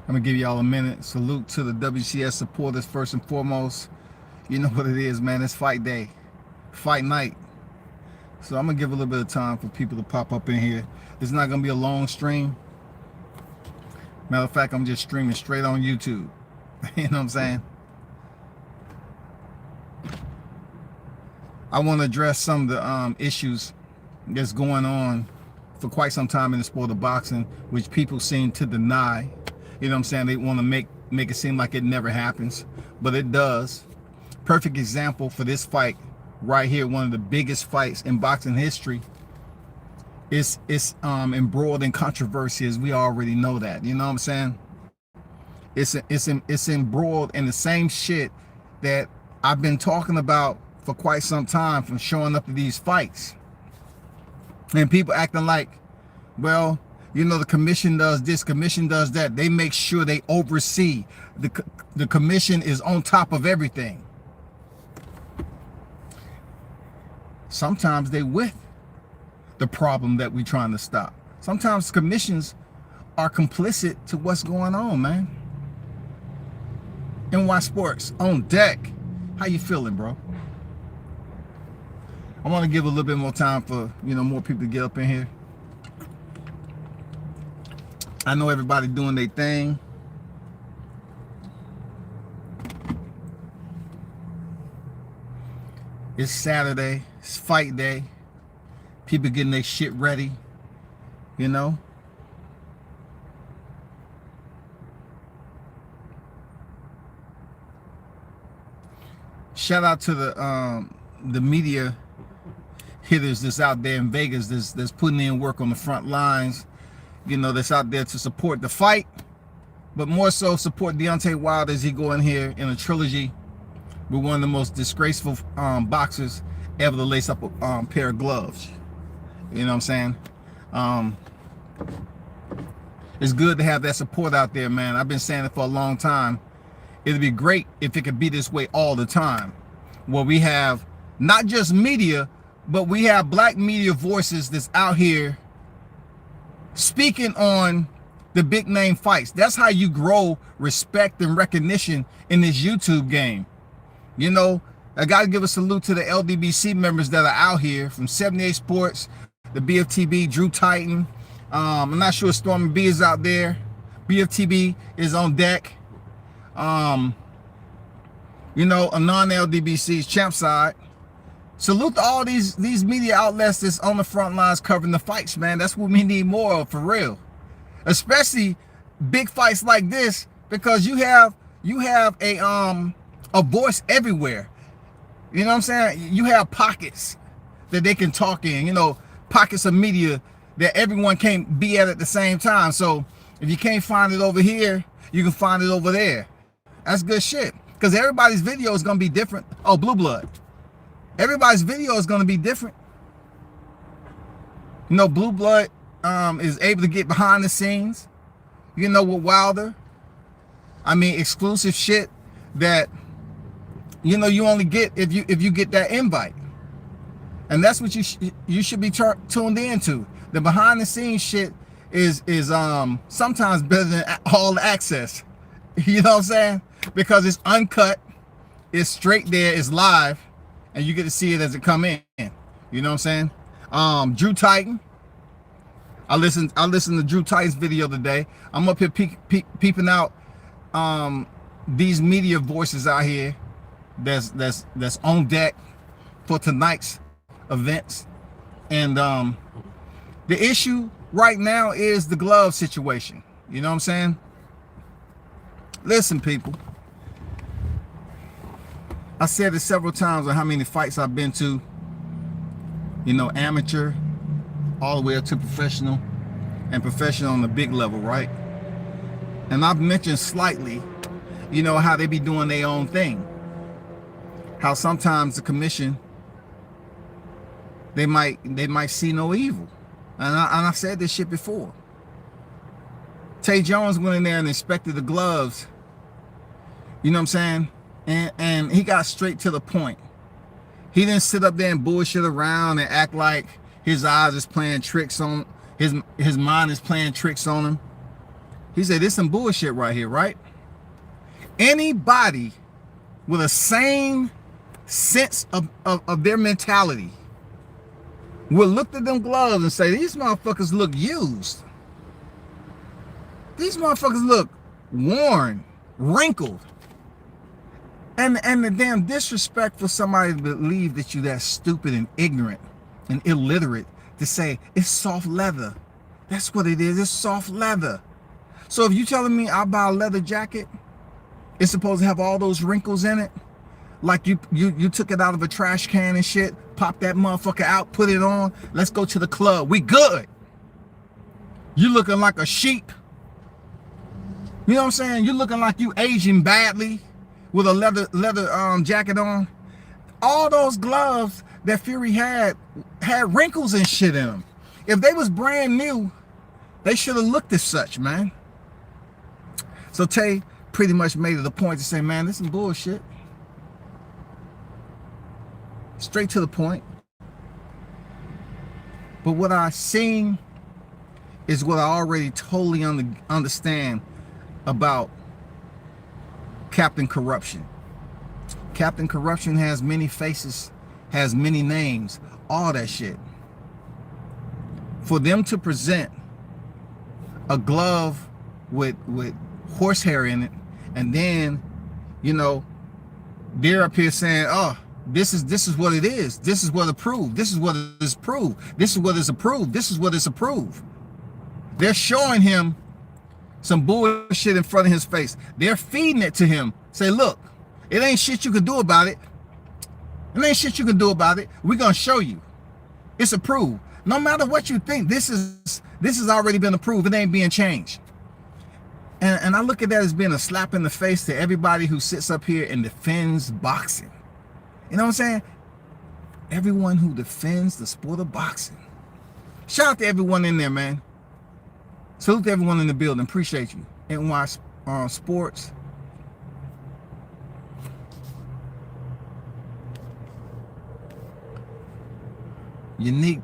I'm gonna give y'all a minute. Salute to the WCS supporters first and foremost. You know what it is, man. It's fight day, fight night. So I'm gonna give a little bit of time for people to pop up in here. It's not gonna be a long stream. Matter of fact, I'm just streaming straight on YouTube. You know what I'm saying? I want to address some of the issues that's going on for quite some time in the sport of boxing, which people seem to deny. You know what I'm saying? They want to make it seem like it never happens, but it does. Perfect example for this fight right here, one of the biggest fights in boxing history. It's embroiled in controversy, as we already know that. You know what I'm saying? It's embroiled in the same shit that I've been talking about for quite some time, from showing up to these fights. And people acting like, well, you know, the commission does this, commission does that. They make sure they oversee. The commission is on top of everything. Sometimes they with the problem that we're trying to stop. Sometimes commissions are complicit to what's going on, man. NY Sports on deck. How you feeling, bro? I want to give a little bit more time for, you know, more people to get up in here. I know everybody doing their thing. It's Saturday. It's fight day. People getting their shit ready, you know. Shout out to the media hitters that's out there in Vegas that's putting in work on the front lines, you know, that's out there to support the fight, but more so support Deontay Wilder as he go in here in a trilogy with one of the most disgraceful boxers ever to lace up a pair of gloves. You know what I'm saying? It's good to have that support out there, man. I've been saying it for a long time. It'd be great if it could be this way all the time, where we have not just media, but we have black media voices that's out here speaking on the big name fights. That's how you grow respect and recognition in this YouTube game. You know, I got to give a salute to the LDBC members that are out here, from 78 Sports, the BFTB, Drew Titan. I'm not sure Stormy B is out there. BFTB is on deck. You know, a non-LDBC's champ side. Salute to all these media outlets that's on the front lines covering the fights, man. That's what we need more of, for real. Especially big fights like this, because you have a voice everywhere. You know what I'm saying? You have pockets that they can talk in, you know, pockets of media that everyone can't be at the same time. So if you can't find it over here, you can find it over there. That's good shit. Because everybody's video is going to be different. Oh, Blue Blood. Everybody's video is going to be different. You know, Blue Blood is able to get behind the scenes, you know, with Wilder. I mean, exclusive shit that, you know, you only get if you get that invite. And that's what you should be tuned into. The behind the scenes shit is sometimes better than all access. You know what I'm saying? Because it's uncut, it's straight there, it's live, and you get to see it as it come in. You know what I'm saying? Drew Titan. I listened to Drew Titan's video today. I'm up here peeping out these media voices out here that's on deck for tonight's events. And the issue right now is the glove situation. You know what I'm saying? Listen, people. I said it several times on how many fights I've been to. You know, amateur, all the way up to professional, and professional on the big level, right? And I've mentioned slightly, you know, how they be doing their own thing. How sometimes the commission, they might see no evil. And I said this shit before. Tay Jones went in there and inspected the gloves. You know what I'm saying? And he got straight to the point. He didn't sit up there and bullshit around and act like his eyes is playing tricks on his mind is playing tricks on him. He said, "This some bullshit right here, right? Anybody with a sane sense of their mentality will look at them gloves and say, these motherfuckers look used. These motherfuckers look worn, wrinkled." And the damn disrespect for somebody to believe that you that stupid and ignorant and illiterate to say it's soft leather. That's what it is. It's soft leather. So if you telling me I'll buy a leather jacket, it's supposed to have all those wrinkles in it, like you took it out of a trash can and shit, pop that motherfucker out, put it on, let's go to the club, we good. You looking like a sheep. You know what I'm saying? You looking like you aging badly with a leather jacket on. All those gloves that Fury had wrinkles and shit in them. If they was brand new, they should have looked as such, man. So Tay pretty much made it a point to say, man, this is bullshit. Straight to the point. But what I seen is what I already totally understand about Captain Corruption. Captain Corruption has many faces, has many names, all that shit. For them to present a glove with horsehair in it, and then, you know, they're up here saying, oh, this is what it is. This is what approved. This is what is proved. This is what is approved. This is what is approved. They're showing him some bullshit in front of his face. They're feeding it to him. Say, look, it ain't shit you can do about it. It ain't shit you can do about it. We're gonna show you. It's approved. No matter what you think, this has already been approved. It ain't being changed. And I look at that as being a slap in the face to everybody who sits up here and defends boxing. You know what I'm saying? Everyone who defends the sport of boxing. Shout out to everyone in there, man. Salute to everyone in the building. Appreciate you. NY Sports. Unique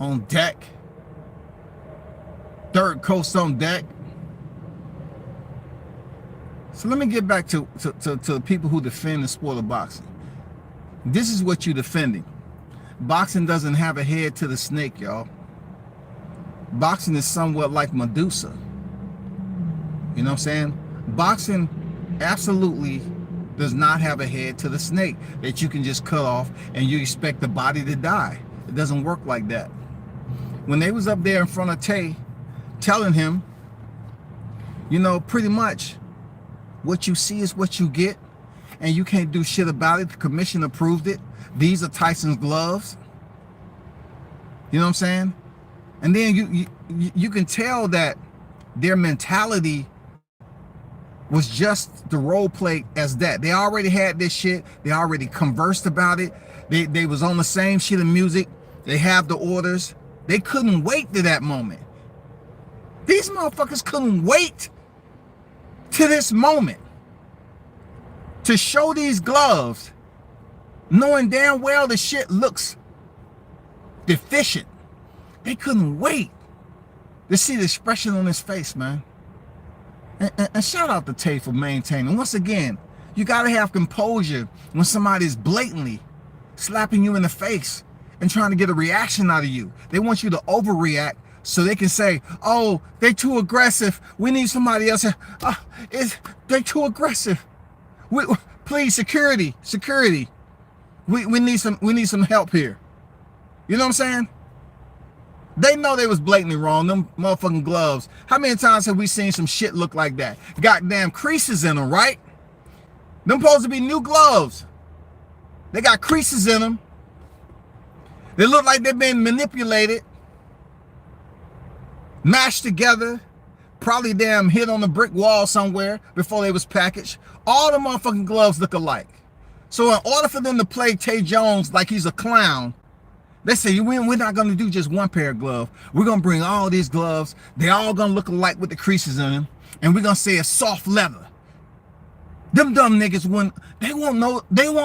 on deck. Third Coast on deck. So let me get back to the people who defend the sport of boxing. This is what you're defending. Boxing doesn't have a head to the snake, y'all. Boxing is somewhat like Medusa. You know what I'm saying? Boxing absolutely does not have a head to the snake that you can just cut off and you expect the body to die. It doesn't work like that. When they was up there in front of Tay telling him, you know, pretty much what you see is what you get, and you can't do shit about it. The commission approved it. These are Tyson's gloves. You know what I'm saying? And then you can tell that their mentality was just the role play as that. They already had this shit. They already conversed about it. They was on the same shit of music. They have the orders. They couldn't wait to that moment. These motherfuckers couldn't wait to this moment to show these gloves, knowing damn well the shit looks deficient. They couldn't wait to see the expression on his face, man. And shout out to Tay for maintaining. Once again, you gotta have composure when somebody's blatantly slapping you in the face and trying to get a reaction out of you. They want you to overreact so they can say, oh, they too aggressive. We need somebody else. They too aggressive. Please, security. We need some help here. You know what I'm saying? They know they was blatantly wrong. Them motherfucking gloves. How many times have we seen some shit look like that? Goddamn creases in them, right? Them supposed to be new gloves. They got creases in them. They look like they've been manipulated, mashed together, probably damn hit on the brick wall somewhere before they was packaged. All the motherfucking gloves look alike. So in order for them to play Tay Jones like he's a clown, they say, we're not going to do just one pair of gloves. We're going to bring all these gloves. They all going to look alike with the creases in them. And we're going to say it's soft leather. Them dumb niggas, they won't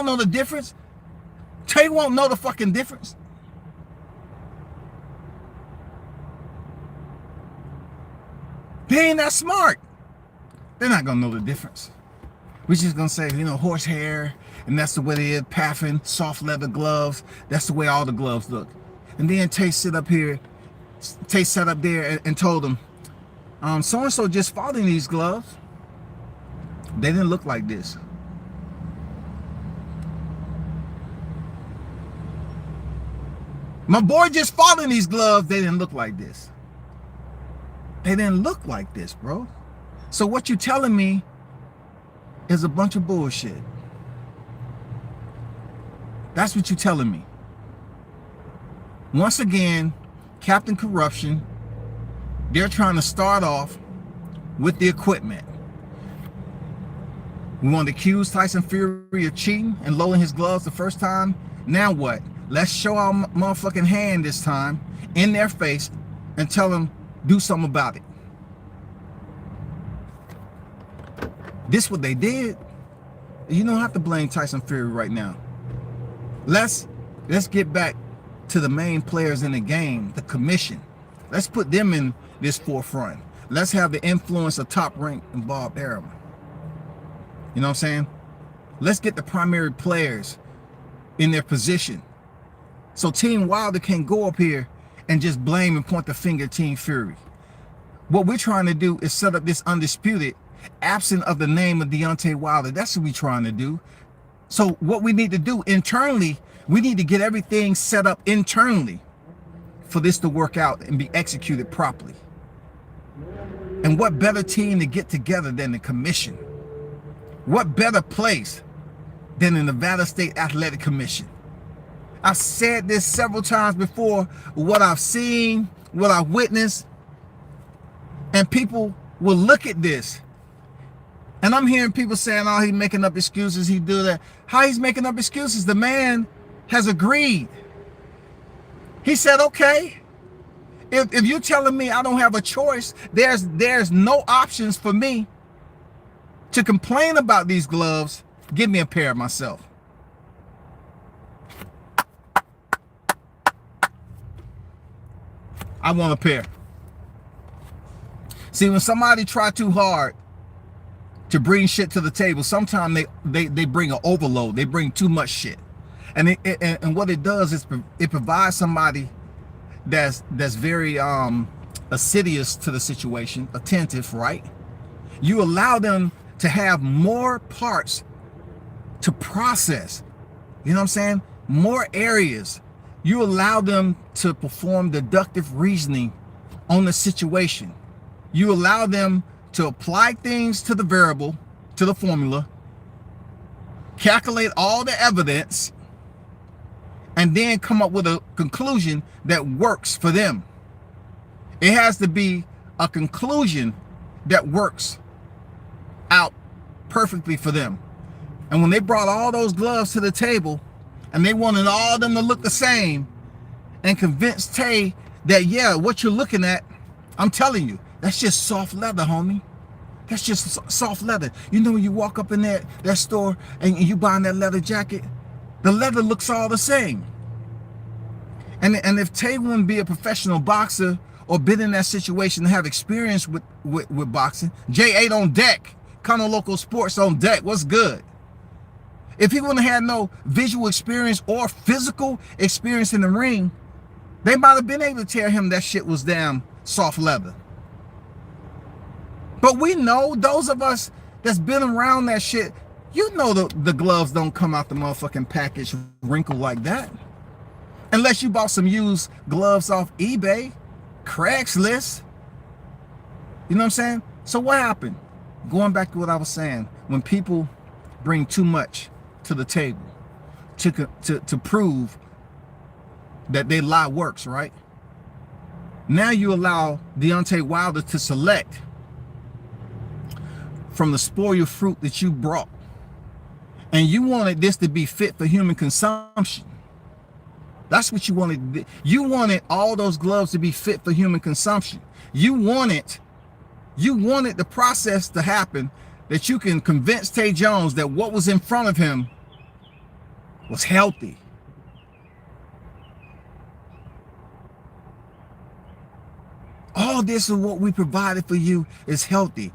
know the difference. Tay won't know the fucking difference. They ain't that smart. They're not gonna know the difference. We're just gonna say, you know, horsehair, and that's the way they is, paffin, soft leather gloves. That's the way all the gloves look. And then Tay sat up there and told them, so-and-so just fought in these gloves. They didn't look like this. My boy just fought in these gloves. They didn't look like this. They didn't look like this, bro. So what you telling me is a bunch of bullshit. That's what you telling me. Once again, Captain Corruption, they're trying to start off with the equipment. We want to accuse Tyson Fury of cheating and lowering his gloves the first time. Now what? Let's show our motherfucking hand this time in their face and tell them do something about it. This what they did. You don't have to blame Tyson Fury right now. Let's get back to the main players in the game, the commission. Let's put them in this forefront. Let's have the influence of Top Rank and Bob Arum. You know what I'm saying? Let's get the primary players in their position. So Team Wilder can't go up here and just blame and point the finger at Team Fury. What we're trying to do is set up this undisputed, absent of the name of Deontay Wilder. That's what we're trying to do. So what we need to do internally, we need to get everything set up internally for this to work out and be executed properly. And what better team to get together than the commission? What better place than the Nevada State Athletic Commission? I've said this several times before, what I've seen, what I've witnessed, and people will look at this. And I'm hearing people saying, oh, he's making up excuses, he do that. How he's making up excuses? The man has agreed. He said, okay, if you're telling me I don't have a choice, there's no options for me to complain about these gloves, give me a pair of myself. I want a pair. See, when somebody try too hard to bring shit to the table, sometimes they bring an overload. They bring too much shit. And and what it does is it provides somebody that's very assiduous to the situation, attentive, right? You allow them to have more parts to process. You know what I'm saying? More areas. You allow them to perform deductive reasoning on the situation. You allow them to apply things to the variable, to the formula, calculate all the evidence, and then come up with a conclusion that works for them. It has to be a conclusion that works out perfectly for them. And when they brought all those gloves to the table and they wanted all of them to look the same and convinced Tay that, yeah, what you're looking at, I'm telling you, that's just soft leather, homie. That's just soft leather. You know, when you walk up in that store and you buying that leather jacket, the leather looks all the same. And if Tay wouldn't be a professional boxer or been in that situation to have experience with boxing, J8 on deck, Kano Local Sports on deck, what's good? If he wouldn't have had no visual experience or physical experience in the ring, they might have been able to tell him that shit was damn soft leather. But we know, those of us that's been around that shit, you know the gloves don't come out the motherfucking package wrinkled like that. Unless you bought some used gloves off eBay, Craigslist. You know what I'm saying? So what happened? Going back to what I was saying, when people bring too much to the table to prove that their lie works, right? Now you allow Deontay Wilder to select from the spoiled fruit that you brought. And you wanted this to be fit for human consumption. That's what you wanted. You wanted all those gloves to be fit for human consumption. You wanted the process to happen that you can convince Tay Jones that what was in front of him was healthy. all this of what we provided for you is healthy.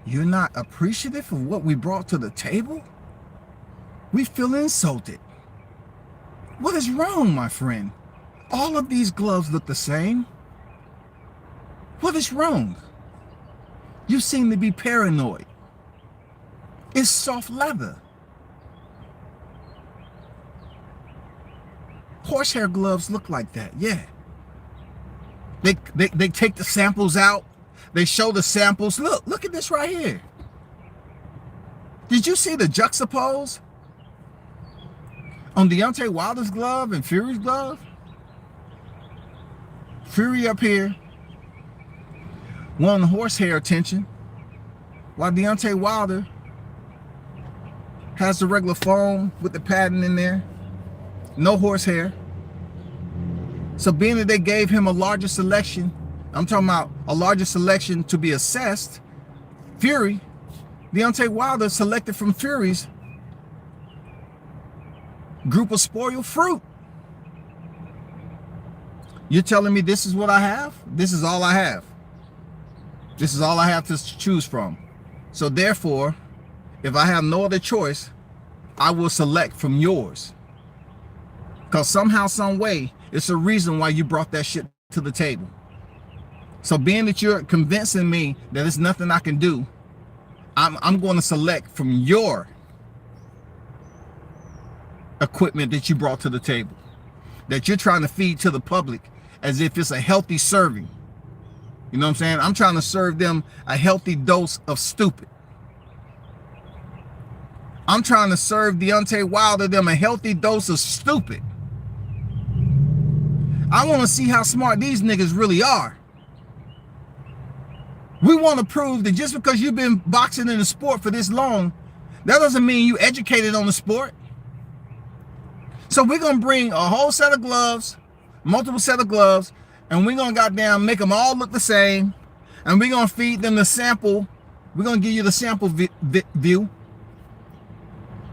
You're not appreciative of what we brought to the table? We feel insulted. What is wrong, my friend? All of these gloves look the same. What is wrong? You seem to be paranoid. It's soft leather. Horsehair gloves look like that, yeah. They take the samples out. They show the samples. Look at this right here. Did you see the juxtapose on Deontay Wilder's glove and Fury's glove? Fury up here, wanting horsehair attention, while Deontay Wilder has the regular foam with the padding in there, no horsehair. So being that they gave him a larger selection, I'm talking about a larger selection to be assessed, Fury, Deontay Wilder selected from Fury's group of spoiled fruit. You're telling me this is what I have? This is all I have. This is all I have to choose from. So therefore, if I have no other choice, I will select from yours. Because somehow, some way, it's a reason why you brought that shit to the table. So being that you're convincing me that there's nothing I can do, I'm going to select from your equipment that you brought to the table, that you're trying to feed to the public as if it's a healthy serving. You know what I'm saying? I'm trying to serve them a healthy dose of stupid. I'm trying to serve Deontay Wilder them a healthy dose of stupid. I want to see how smart these niggas really are. We want to prove that just because you've been boxing in the sport for this long, that doesn't mean you educated on the sport. So we're going to bring a whole set of gloves, multiple set of gloves, and we're going to goddamn make them all look the same. And we're going to feed them the sample. We're going to give you the sample view.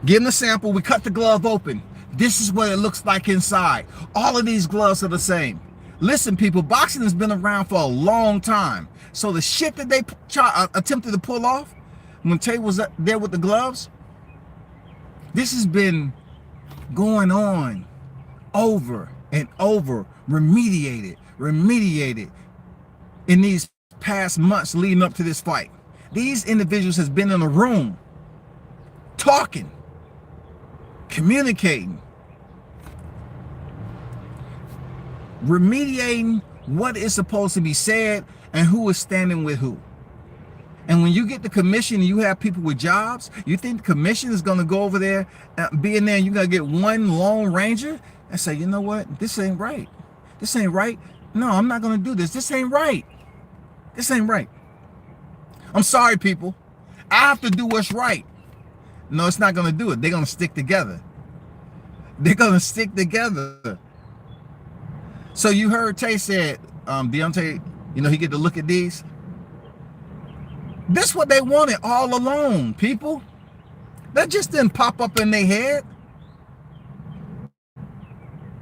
Give them the sample. We cut the glove open. This is what it looks like inside. All of these gloves are the same. Listen, people, boxing has been around for a long time. So the shit that they attempted to pull off when Tay was there with the gloves, this has been going on over and over, remediated in these past months leading up to this fight. These individuals has been in a room talking, communicating, remediating what is supposed to be said and who is standing with who. And when you get the commission and you have people with jobs, you think the commission is going to go over there, be in there, and you're going to get one lone ranger and say, you know what, this ain't right. This ain't right. No, I'm not going to do this. This ain't right. This ain't right. I'm sorry, people. I have to do what's right. No, it's not going to do it. They're going to stick together. They're going to stick together. So you heard Tay said, Deontay, you know, he get to look at these. This is what they wanted all along, people. That just didn't pop up in their head.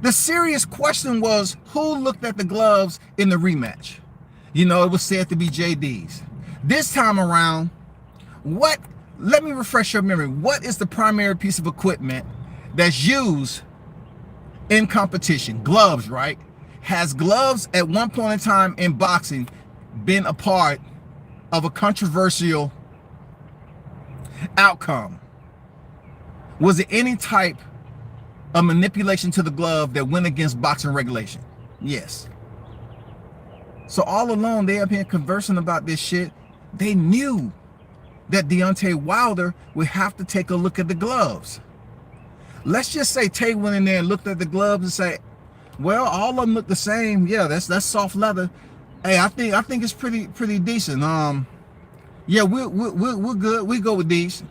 The serious question was, who looked at the gloves in the rematch? You know, it was said to be JD's. This time around, let me refresh your memory. What is the primary piece of equipment that's used in competition? Gloves, right? Has gloves at one point in time in boxing been a part of a controversial outcome? Was it any type of manipulation to the glove that went against boxing regulation? Yes. So all along they have been conversing about this shit. They knew that Deontay Wilder would have to take a look at the gloves. Let's just say Tay went in there and looked at the gloves and say, well, all of them look the same. Yeah, that's soft leather. Hey, I think it's pretty decent. Yeah, we're good. We go with these.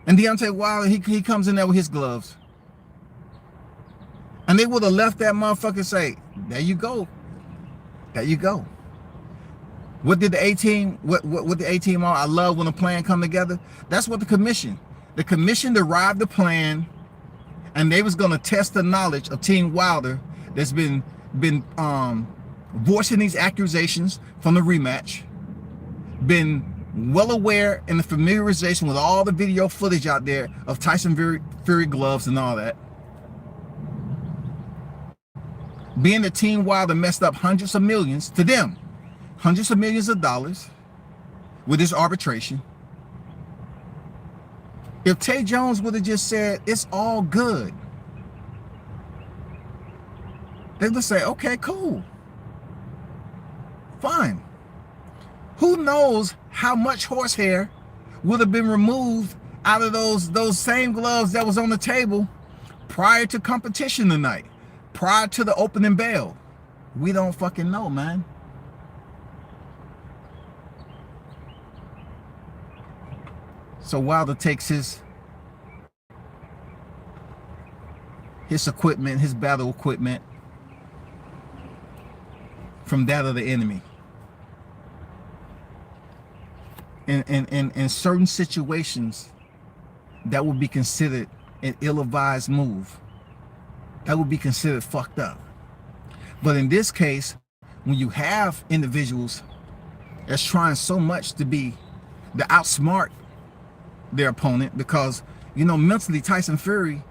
And Deontay Wilder, he comes in there with his gloves. And they would have left that motherfucker say, there you go. There you go. What did the A-team, what the A-team are? I love when a plan come together. That's what the commission derived the plan, and they was going to test the knowledge of Team Wilder that's been voicing these accusations from the rematch, been well aware in the familiarization with all the video footage out there of Tyson Fury gloves and all that. Being the Team Wilder messed up hundreds of millions, to them, hundreds of millions of dollars with this arbitration. If Tay Jones would have just said, it's all good, they would say, okay, cool, fine. Who knows how much horsehair would have been removed out of those same gloves that was on the table prior to competition tonight, prior to the opening bell. We don't fucking know, man. So Wilder takes his equipment, his battle equipment, from that of the enemy. In certain situations, that would be considered an ill-advised move. That would be considered fucked up. But in this case, when you have individuals that's trying so much to outsmart their opponent, because, you know, mentally Tyson Fury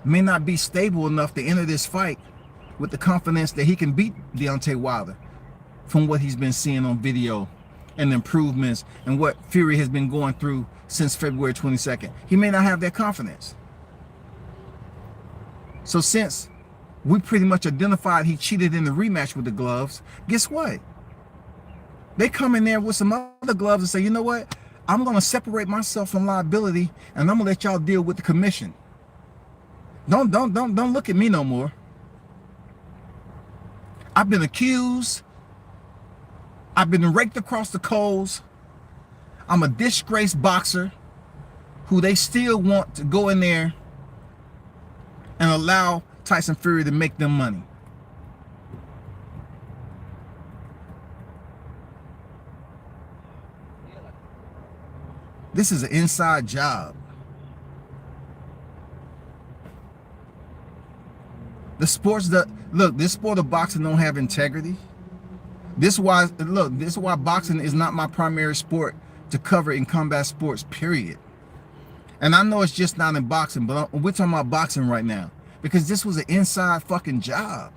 may not be stable enough to enter this fight with the confidence that he can beat Deontay Wilder from what he's been seeing on video and improvements and what Fury has been going through since February 22nd. He may not have that confidence. So since we pretty much identified he cheated in the rematch with the gloves, guess what? They come in there with some other gloves and say, you know what? I'm going to separate myself from liability and I'm going to let y'all deal with the commission. Don't look at me no more. I've been accused. I've been raked across the coals. I'm a disgraced boxer who they still want to go in there and allow Tyson Fury to make them money. This is an inside job. This sport of boxing don't have integrity. This is why boxing is not my primary sport to cover in combat sports, period. And I know it's just not in boxing, but we're talking about boxing right now, because this was an inside fucking job.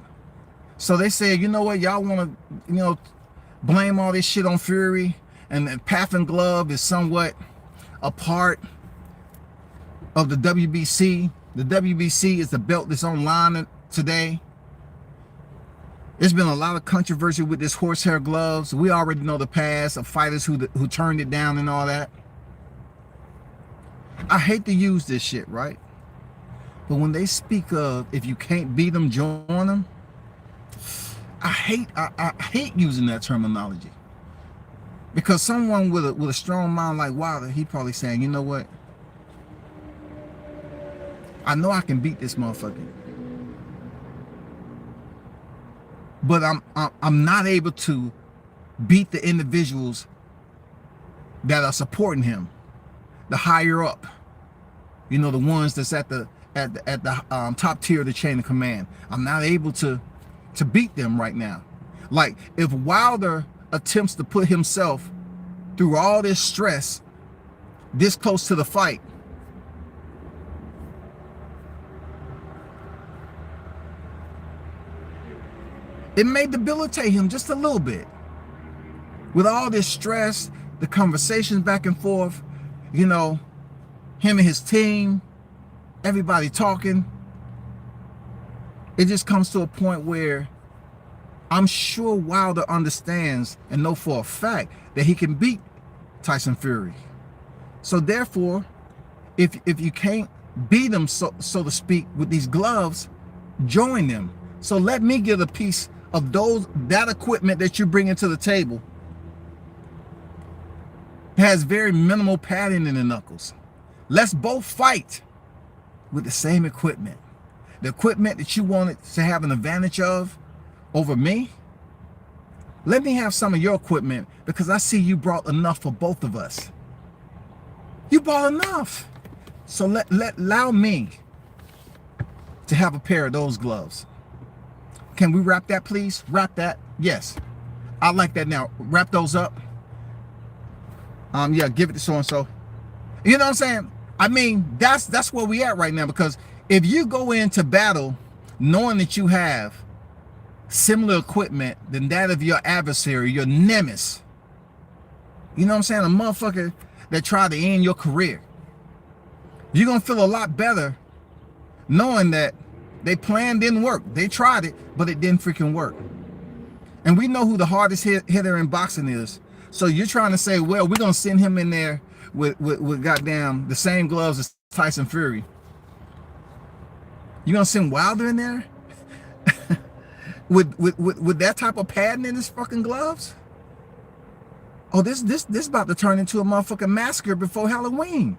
So they said, you know what, y'all want to, you know, blame all this shit on Fury, and the Path and Glove is somewhat a part of the WBC. The WBC is the belt that's online today. There's been a lot of controversy with this horsehair gloves. We already know the past of fighters who turned it down and all that. I hate to use this shit, right? But when they speak of, if you can't beat them, join them, I hate using that terminology. Because someone with a strong mind like Wilder, he probably saying, you know what? I know I can beat this motherfucker, but I'm not able to beat the individuals that are supporting him, the higher up, you know, the ones that's at the top tier of the chain of command. I'm not able to beat them right now. Like, if Wilder attempts to put himself through all this stress this close to the fight, it may debilitate him just a little bit. With all this stress, the conversations back and forth, you know, him and his team, everybody talking, it just comes to a point where I'm sure Wilder understands and know for a fact that he can beat Tyson Fury. So therefore, if you can't beat him, so to speak, with these gloves, join them. So let me get a piece of that equipment that you bring into the table. It has very minimal padding in the knuckles. Let's both fight with the same equipment. The equipment that you wanted to have an advantage of over me, let me have some of your equipment, because I see you brought enough for both of us. You brought enough. So allow me to have a pair of those gloves. Can we wrap that, please? Wrap that. Yes, I like that. Now wrap those up. Yeah, give it to so and so. You know what I'm saying? I mean, that's where we at right now, because if you go into battle knowing that you have similar equipment than that of your adversary, your nemesis, you know what I'm saying, a motherfucker that tried to end your career, you're gonna feel a lot better knowing that they plan didn't work. They tried it, but it didn't freaking work. And we know who the hardest hitter in boxing is. So you're trying to say, well, we're gonna send him in there with goddamn the same gloves as Tyson Fury. You're gonna send Wilder in there with that type of padding in his fucking gloves? Oh, this about to turn into a motherfucking massacre before Halloween.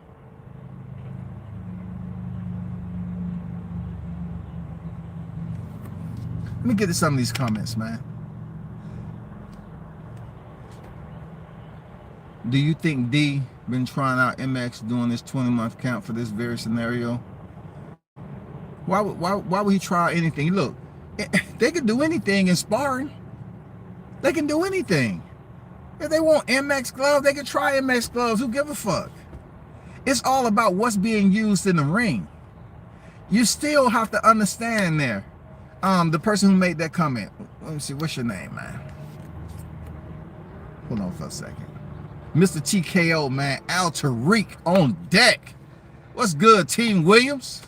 Let me get to some of these comments, man. Do you think D been trying out MX doing this 20-month count for this very scenario? Why would he try anything? Look, they can do anything in sparring. They can do anything. If they want MX gloves, they can try MX gloves. Who give a fuck? It's all about what's being used in the ring. You still have to understand there. The person who made that comment. Let me see, what's your name, man? Hold on for a second. Mr. TKO, man. Al Tariq on deck. What's good, Team Williams?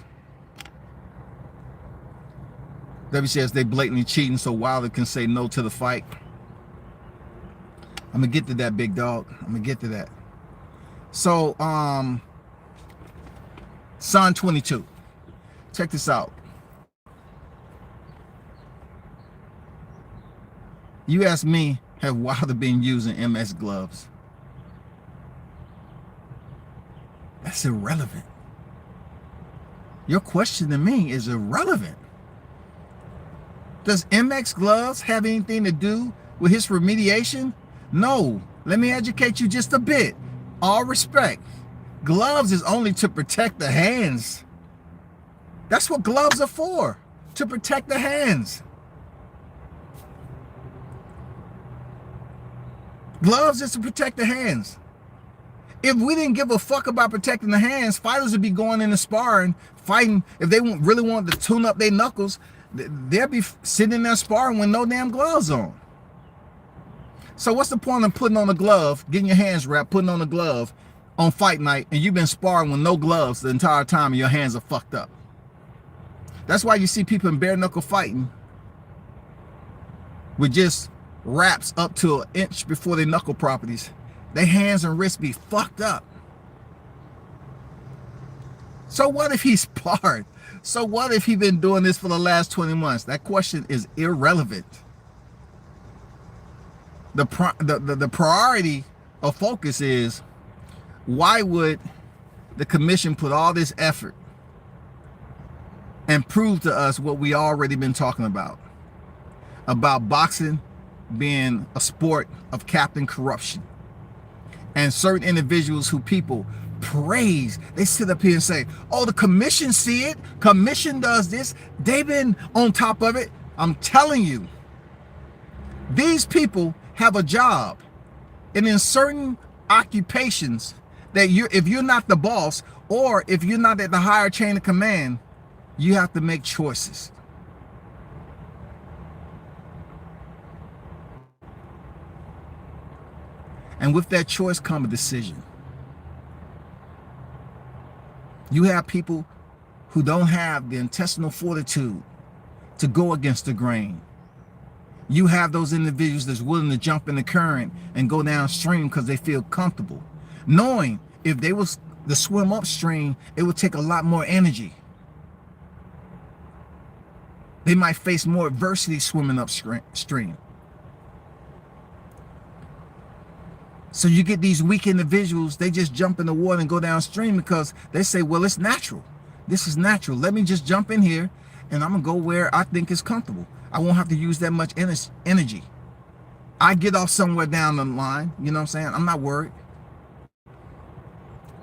W says they blatantly cheating so Wilder can say no to the fight. I'm gonna get to that, big dog. I'm gonna get to that. So, Son 22. Check this out. You asked me, have Wilder been using MS gloves? That's irrelevant. Your question to me is irrelevant. Does MX gloves have anything to do with his remediation? No. Let me educate you just a bit. All respect. Gloves is only to protect the hands. That's what gloves are for. To protect the hands. Gloves is to protect the hands. If we didn't give a fuck about protecting the hands, fighters would be going in the sparring, fighting. If they really wanted to tune up their knuckles, they'll be sitting in there sparring with no damn gloves on. So what's the point of putting on a glove, getting your hands wrapped, putting on a glove on fight night, and you've been sparring with no gloves the entire time and your hands are fucked up? That's why you see people in bare knuckle fighting with just wraps up to an inch before their knuckle properties. Their hands and wrists be fucked up. So what if he sparred? So what if he been doing this for the last 20 months? That question is irrelevant. The priority of focus is, why would the commission put all this effort and prove to us what we already been talking about boxing being a sport of captain corruption, and certain individuals who people praise, they sit up here and say, oh, the commission see it, commission does this, they've been on top of it. I'm telling you, these people have a job, and in certain occupations that if you're not the boss, or if you're not at the higher chain of command, you have to make choices. And with that choice comes a decision. You have people who don't have the intestinal fortitude to go against the grain. You have those individuals that's willing to jump in the current and go downstream because they feel comfortable, knowing if they was to swim upstream, it would take a lot more energy. They might face more adversity swimming upstream. So you get these weak individuals, they just jump in the water and go downstream because they say, well, it's natural. This is natural. Let me just jump in here and I'm going to go where I think is comfortable. I won't have to use that much energy. I get off somewhere down the line, you know what I'm saying? I'm not worried.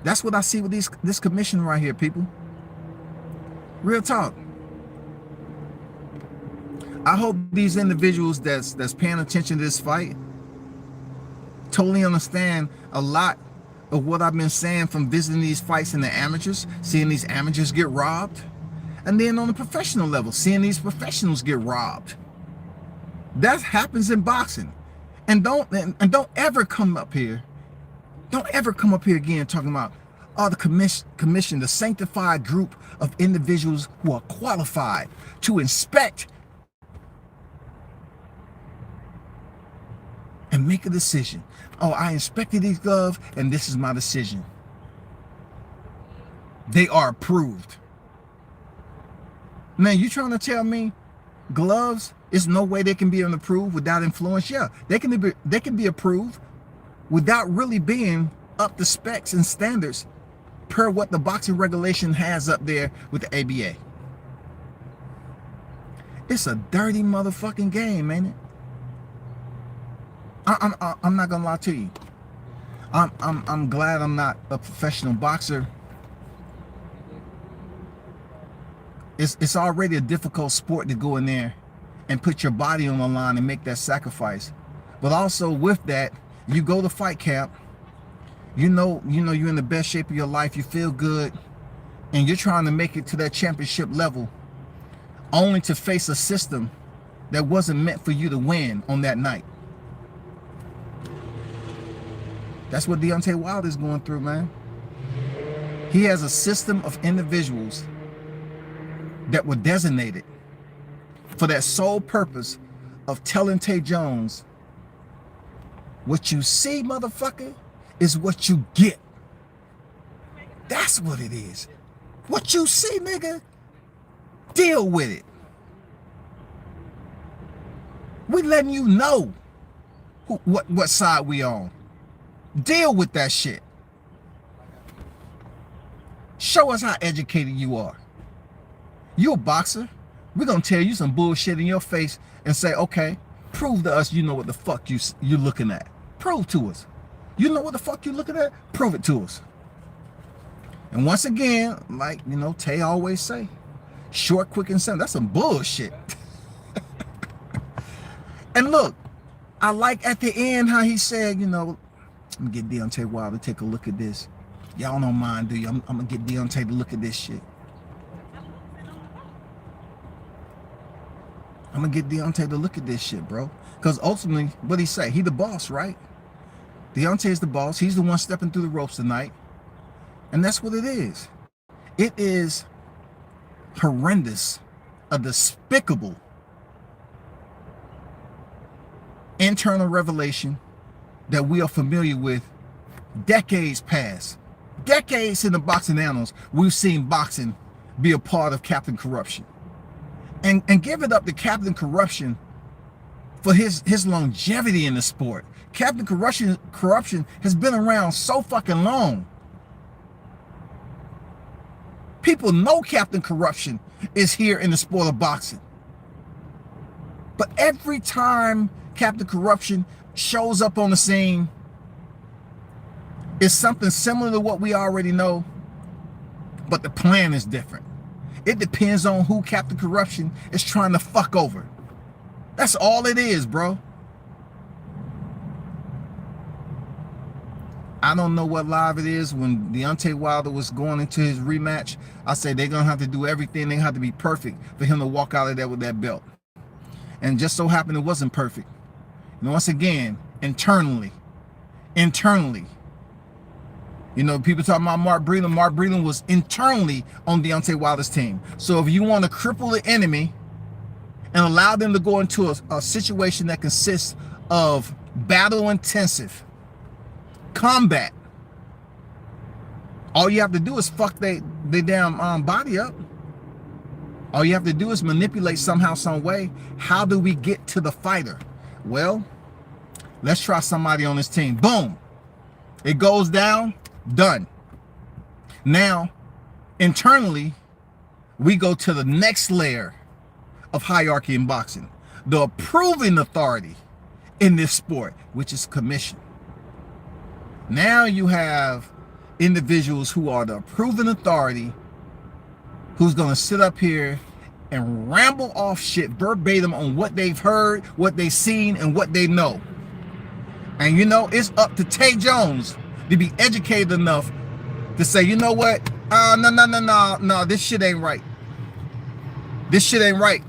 That's what I see with this commission right here, people. Real talk. I hope these individuals that's paying attention to this fight totally understand a lot of what I've been saying from visiting these fights in the amateurs, seeing these amateurs get robbed, and then on the professional level, seeing these professionals get robbed. That happens in boxing. And don't ever come up here. Don't ever come up here again talking about the commission, the sanctified group of individuals who are qualified to inspect and make a decision. Oh, I inspected these gloves and this is my decision. They are approved. Man, you trying to tell me gloves, there's no way they can be approved without influence? Yeah, they can be approved without really being up to specs and standards per what the boxing regulation has up there with the ABA. It's a dirty motherfucking game, ain't it? I'm not gonna lie to you. I'm glad I'm not a professional boxer. It's already a difficult sport to go in there and put your body on the line and make that sacrifice. But also with that, you go to fight camp, you know you're in the best shape of your life, you feel good, and you're trying to make it to that championship level, only to face a system that wasn't meant for you to win on that night. That's what Deontay Wilder is going through, man. He has a system of individuals that were designated for that sole purpose of telling Tay Jones, what you see, motherfucker, is what you get. That's what it is. What you see, nigga, deal with it. We letting you know what side we on. Deal with that shit. Show us how educated you are. You a boxer. We're gonna tell you some bullshit in your face and say, okay, prove to us you know what the fuck you're looking at. Prove to us. You know what the fuck you're looking at? Prove it to us. And once again, like, Tay always say, short, quick, and simple. That's some bullshit. And look, I like at the end how he said, let me get Deontay Wilder to take a look at this. Y'all don't mind, do you? I'm gonna get Deontay to look at this shit. I'm gonna get Deontay to look at this shit, bro. Because ultimately, what he say? He the boss, right? Deontay is the boss. He's the one stepping through the ropes tonight. And that's what it is. It is horrendous, a despicable internal revelation that we are familiar with decades past. Decades in the boxing annals, we've seen boxing be a part of Captain Corruption. And give it up to Captain Corruption for his longevity in the sport. Captain Corruption has been around so fucking long. People know Captain Corruption is here in the sport of boxing. But every time Captain Corruption shows up on the scene, it's something similar to what we already know, but the plan is different. It depends on who Captain Corruption is trying to fuck over. That's all it is, bro. I don't know what live it is. When Deontay Wilder was going into his rematch, I said they're going to have to do everything. They have to be perfect for him to walk out of there with that belt. And just so happened it wasn't perfect. And once again, internally, people talking about Mark Breland. Mark Breland was internally on Deontay Wilder's team. So if you want to cripple the enemy and allow them to go into a situation that consists of battle intensive combat, all you have to do is fuck their damn body up. All you have to do is manipulate somehow, some way. How do we get to the fighter? Well, let's try somebody on this team. Boom. It goes down. Done. Now, internally, we go to the next layer of hierarchy in boxing. The approving authority in this sport, which is commission. Now you have individuals who are the approving authority who's going to sit up here and ramble off shit verbatim on what they've heard, what they've seen, and what they know. And you know, it's up to Tay Jones to be educated enough to say, you know what? No, this shit ain't right. This shit ain't right.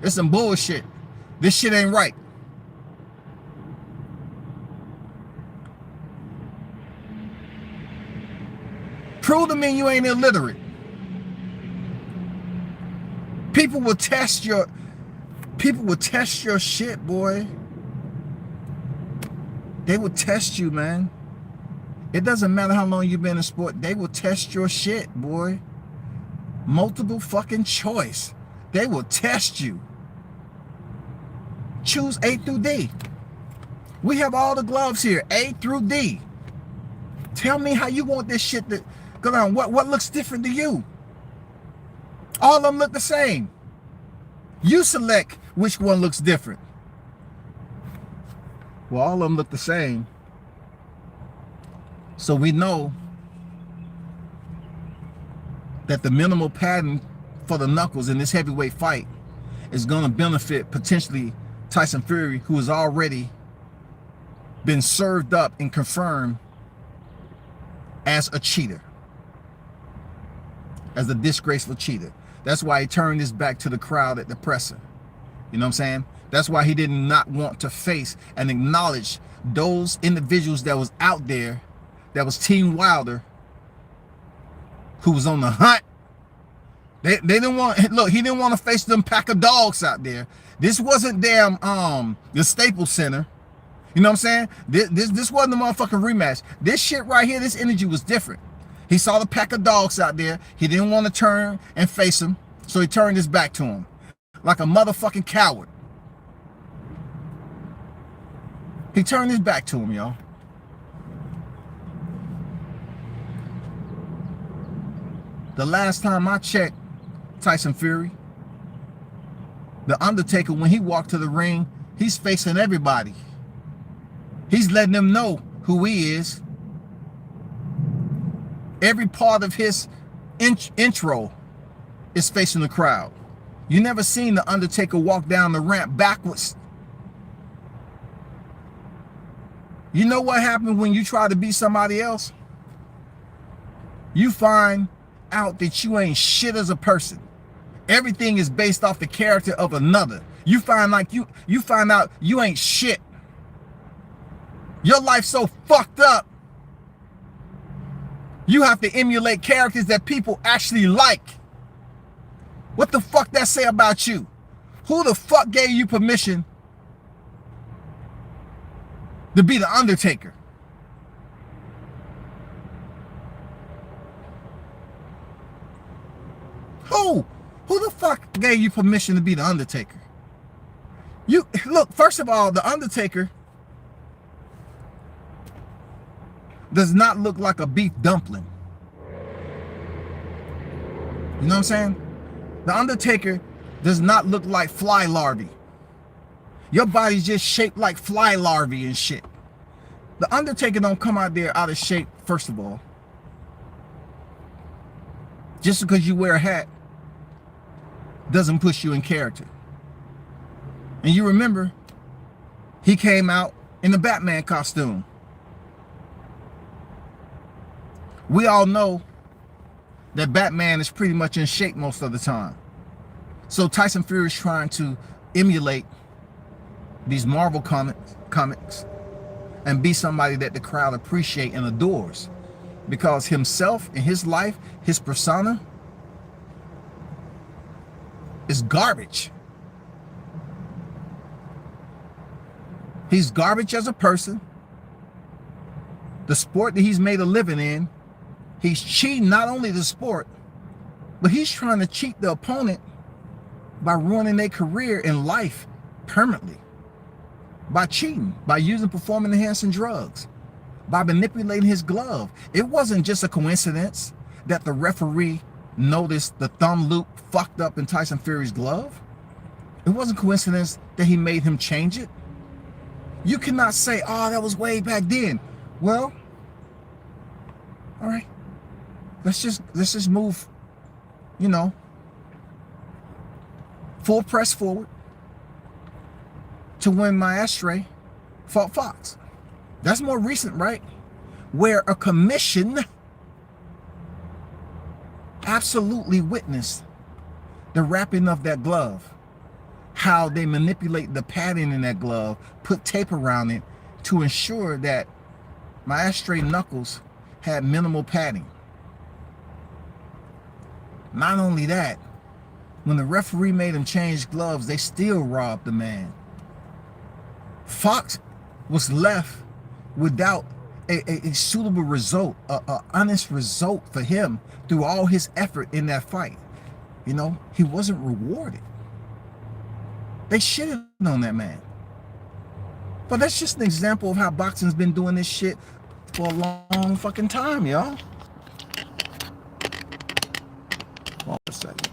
It's some bullshit. This shit ain't right. Prove to me you ain't illiterate. People will test your shit, boy. They will test you, man. It doesn't matter how long you've been in sport. They will test your shit, boy. Multiple fucking choice. They will test you. Choose A through D. We have all the gloves here, A through D. Tell me how you want this shit to go down. What looks different to you? All of them look the same. You select which one looks different. Well, all of them look the same. So we know that the minimal pattern for the knuckles in this heavyweight fight is going to benefit potentially Tyson Fury, who has already been served up and confirmed as a cheater, as a disgraceful cheater. That's why he turned his back to the crowd at the presser. You know what I'm saying? That's why he did not want to face and acknowledge those individuals that was out there, that was Team Wilder, who was on the hunt. They didn't want, look, he didn't want to face them pack of dogs out there. This wasn't damn the Staples Center. You know what I'm saying? This wasn't the motherfucking rematch. This shit right here, this energy was different. He saw the pack of dogs out there. He didn't want to turn and face him, so he turned his back to him like a motherfucking coward. He turned his back to him, y'all. The last time I checked Tyson Fury, The Undertaker, when he walked to the ring, he's facing everybody. He's letting them know who he is. Every part of his intro is facing the crowd. You never seen The Undertaker walk down the ramp backwards. You know what happened when you try to be somebody else? You find out that you ain't shit as a person. Everything is based off the character of another. You find out you ain't shit. Your life's so fucked up. You have to emulate characters that people actually like. What the fuck that say about you? Who the fuck gave you permission to be The Undertaker? Who the fuck gave you permission to be The Undertaker? You look, first of all, The Undertaker does not look like a beef dumpling. You know what I'm saying? The Undertaker does not look like fly larvae. Your body's just shaped like fly larvae and shit. The Undertaker don't come out there out of shape, first of all. Just because you wear a hat doesn't push you in character. And you remember, he came out in the Batman costume. We all know that Batman is pretty much in shape most of the time. So Tyson Fury is trying to emulate these Marvel comics and be somebody that the crowd appreciate and adores, because himself and his life, his persona is garbage. He's garbage as a person. The sport that he's made a living in, he's cheating not only the sport, but he's trying to cheat the opponent by ruining their career in life permanently. By cheating, by using performance enhancing drugs, by manipulating his glove. It wasn't just a coincidence that the referee noticed the thumb loop fucked up in Tyson Fury's glove. It wasn't a coincidence that he made him change it. You cannot say, oh, that was way back then. Well, all right. Let's just move, you know. full press forward to when Maestre fought Fox. That's more recent, right? Where a commission absolutely witnessed the wrapping of that glove, how they manipulate the padding in that glove, put tape around it to ensure that Maestre knuckles had minimal padding. Not only that, when the referee made him change gloves, they still robbed the man. Fox was left without a suitable result, a honest result for him through all his effort in that fight. You know, he wasn't rewarded. They shitted on that man. But that's just an example of how boxing's been doing this shit for a long fucking time, y'all. Hold on a second.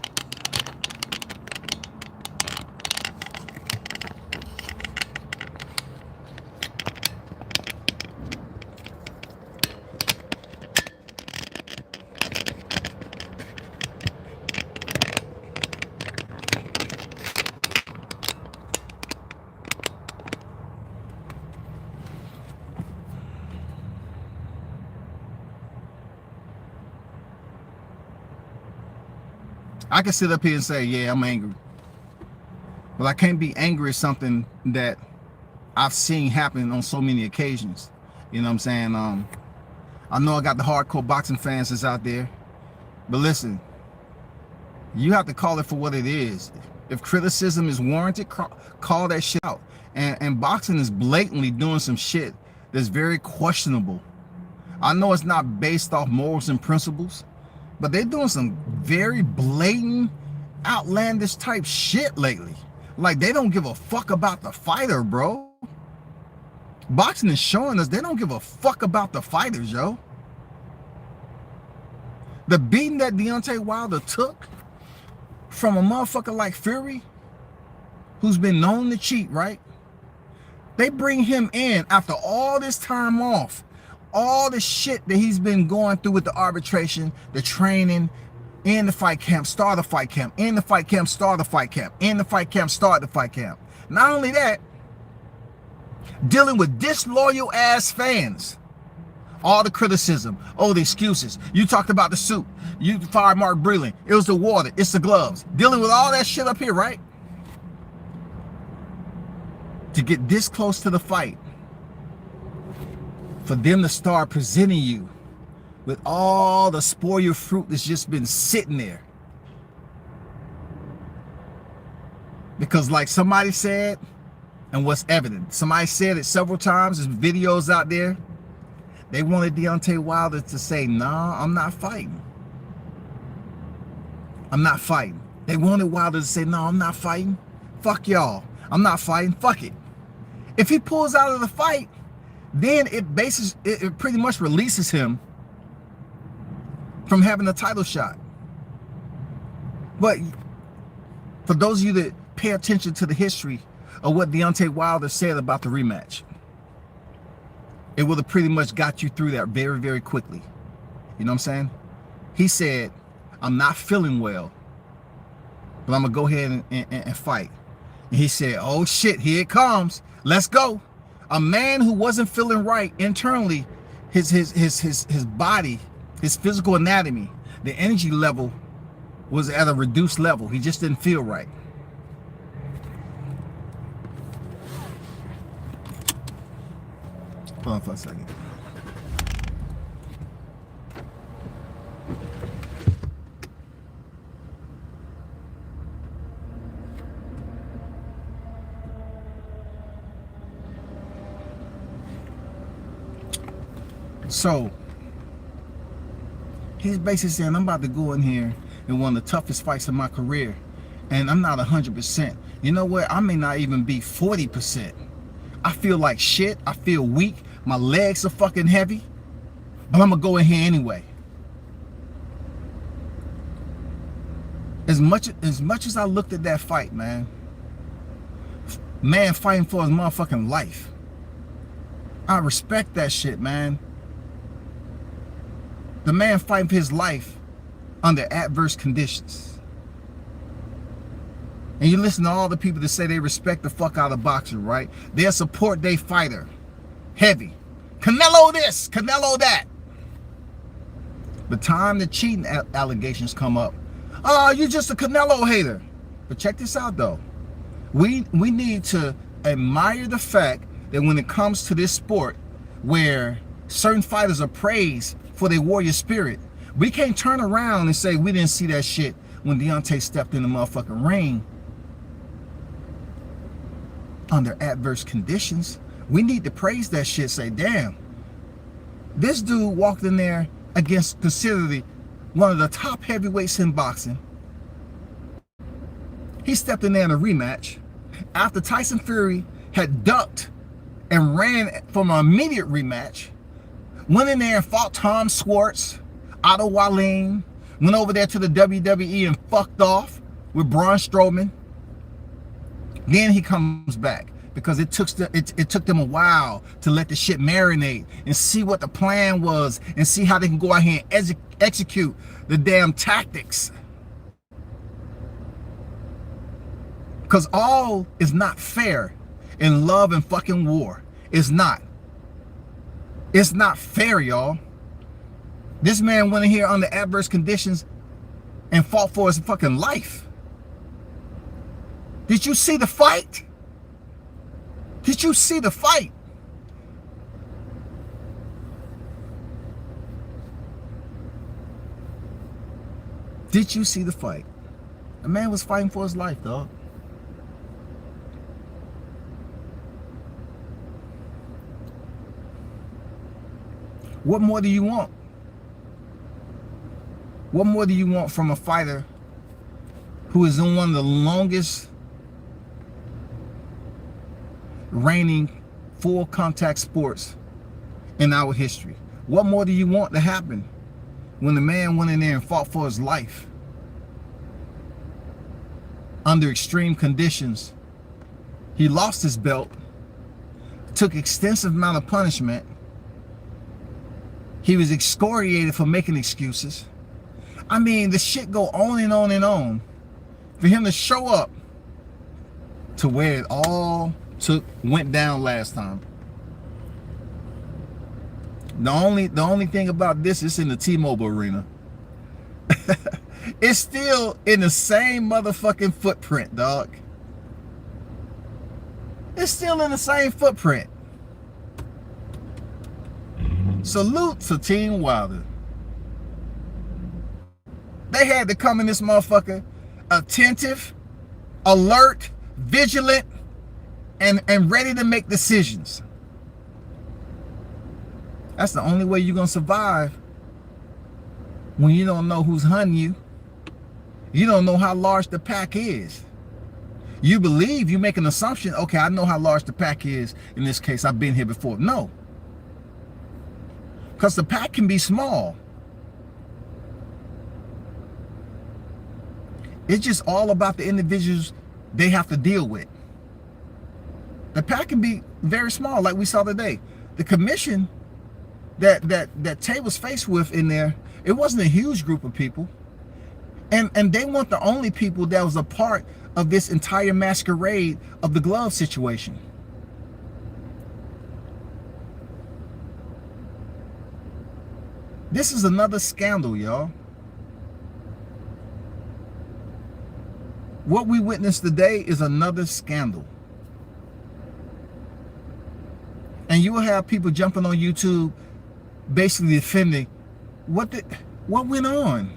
I can sit up here and say, yeah, I'm angry. But I can't be angry at something that I've seen happen on so many occasions. You know what I'm saying? I know I got the hardcore boxing fans that's out there. But listen, you have to call it for what it is. If criticism is warranted, call that shit out. And boxing is blatantly doing some shit that's very questionable. I know it's not based off morals and principles, but they're doing some very blatant, outlandish type shit lately. Like, they don't give a fuck about the fighter, bro. Boxing is showing us they don't give a fuck about the fighters, yo. The beating that Deontay Wilder took from a motherfucker like Fury, who's been known to cheat, right? They bring him in after all this time off, all the shit that he's been going through with the arbitration, the training, in the fight camp, start the fight camp, in the fight camp, start the fight camp, in the fight camp, start the fight camp. Not only that, dealing with disloyal ass fans. All the criticism, oh, the excuses. You talked about the suit. You fired Mark Breland. It was the water. It's the gloves. Dealing with all that shit up here, right? To get this close to the fight, for them to start presenting you with all the spoiled fruit that's just been sitting there. Because like somebody said, and what's evident, somebody said it several times, there's videos out there, they wanted Deontay Wilder to say, nah, I'm not fighting. I'm not fighting. They wanted Wilder to say, no, I'm not fighting. Fuck y'all. I'm not fighting. Fuck it. If he pulls out of the fight, then it pretty much releases him from having a title shot. But for those of you that pay attention to the history of what Deontay Wilder said about the rematch, it would have pretty much got you through that very, very quickly. You know what I'm saying? He said, I'm not feeling well, but I'm going to go ahead and fight. And he said, oh shit, here it comes. Let's go. A man who wasn't feeling right internally, his body, his physical anatomy, the energy level was at a reduced level. He just didn't feel right. Hold on for a second. So he's basically saying, I'm about to go in here in one of the toughest fights of my career, and I'm not 100%. You know what? I may not even be 40%. I feel like shit. I feel weak. My legs are fucking heavy, but I'm gonna go in here anyway. As much as I looked at that fight, man fighting for his motherfucking life, I respect that shit, man. The man fighting for his life under adverse conditions. And you listen to all the people that say they respect the fuck out of boxing, right? They'll support their fighter. Heavy. Canelo this, Canelo that. The time the cheating allegations come up, oh, you're just a Canelo hater. But check this out though. We need to admire the fact that when it comes to this sport where certain fighters are praised for their warrior spirit, we can't turn around and say we didn't see that shit when Deontay stepped in the motherfucking ring under adverse conditions. We need to praise that shit, say, damn, this dude walked in there against considered one of the top heavyweights in boxing. He stepped in there in a rematch after Tyson Fury had ducked and ran from an immediate rematch, went in there and fought Tom Schwartz, Otto Wallin, went over there to the WWE and fucked off with Braun Strowman. Then he comes back because it took them a while to let the shit marinate and see what the plan was and see how they can go out here and execute the damn tactics. Because all is not fair in love and fucking war. It's not. It's not fair, y'all. This man went in here under adverse conditions and fought for his fucking life. Did you see the fight? Did you see the fight? Did you see the fight? The man was fighting for his life, dog. What more do you want? What more do you want from a fighter who is in one of the longest reigning full contact sports in our history? What more do you want to happen when the man went in there and fought for his life under extreme conditions? He lost his belt, took extensive amount of punishment. He was excoriated for making excuses. I mean, the shit go on and on and on. For him to show up to where it all went down last time. The only thing about this is in the T-Mobile arena. It's still in the same motherfucking footprint, dog. It's still in the same footprint. Salute to Team Wilder. They had to come in this motherfucker attentive, alert, vigilant, and ready to make decisions. That's the only way you're gonna survive when you don't know who's hunting you. You don't know how large the pack is. You believe, you make an assumption, okay, I know how large the pack is. In this case, I've been here before. No. Because the pack can be small. It's just all about the individuals they have to deal with. The pack can be very small, like we saw today. The commission that Tay was faced with in there, it wasn't a huge group of people. And they weren't the only people that was a part of this entire masquerade of the glove situation. This is another scandal, y'all. What we witnessed today is another scandal. And you will have people jumping on YouTube basically defending what went on.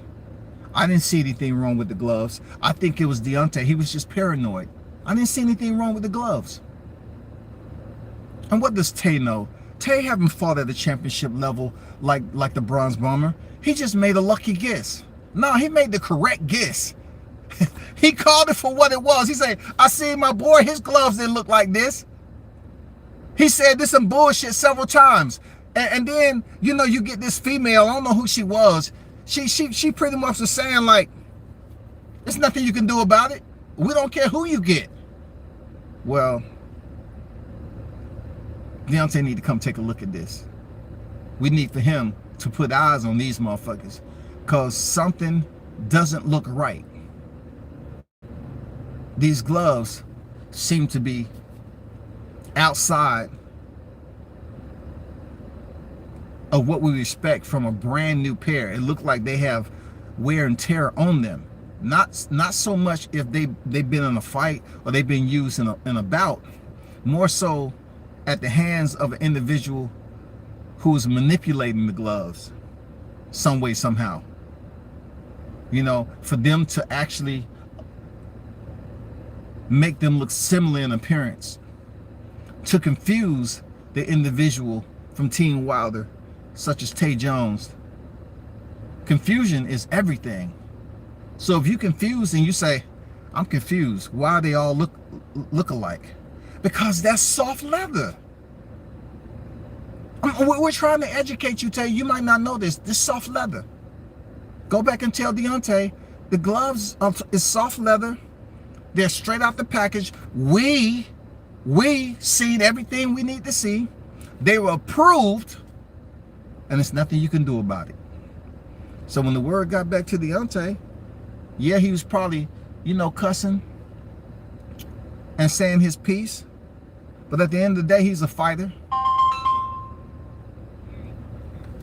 I didn't see anything wrong with the gloves. I think it was Deontay. He was just paranoid. I didn't see anything wrong with the gloves. And what does Tay know? Tay haven't fought at the championship level like the Bronze Bomber. He just made a lucky guess. No, he made the correct guess. He called it for what it was. He said, I seen my boy, his gloves didn't look like this. He said this some bullshit several times. And then, you know, you get this female, I don't know who she was. She pretty much was saying like, there's nothing you can do about it. We don't care who you get. Well, Deontay need to come take a look at this. We need for him to put eyes on these motherfuckers because something doesn't look right. these gloves seem to be outside of what we expect from a brand new pair. It looked like they have wear and tear on them. Not so much if they've been in a fight or they've been used in a bout, more so at the hands of an individual who is manipulating the gloves some way, somehow. You know, for them to actually make them look similar in appearance, to confuse the individual from Team Wilder, such as Tay Jones. Confusion is everything. So if you confused and you say, I'm confused, why they all look alike? Because that's soft leather. We're trying to educate you, Tay. You might not know this. This soft leather. Go back and tell Deontay, the gloves is soft leather. They're straight out the package. We seen everything we need to see. They were approved, and there's nothing you can do about it. So when the word got back to Deontay, yeah, he was probably, you know, cussing and saying his piece. But at the end of the day, he's a fighter.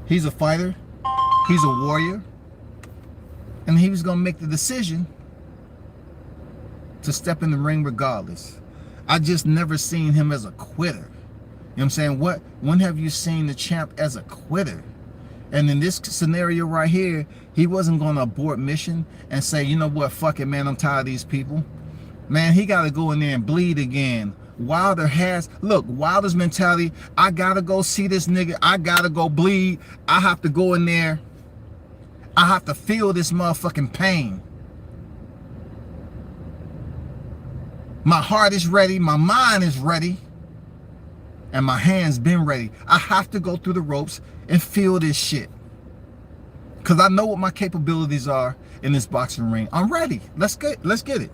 He's a fighter. He's a warrior. And he was going to make the decision to step in the ring regardless. I just never seen him as a quitter. You know what I'm saying? When have you seen the champ as a quitter? And in this scenario right here, he wasn't going to abort mission and say, you know what, fuck it, man, I'm tired of these people. Man, he got to go in there and bleed again. Wilder has, look, Wilder's mentality, I got to go see this nigga. I got to go bleed. I have to go in there. I have to feel this motherfucking pain. My heart is ready. My mind is ready. And my hands been ready. I have to go through the ropes and feel this shit. Because I know what my capabilities are in this boxing ring. I'm ready. Let's get it.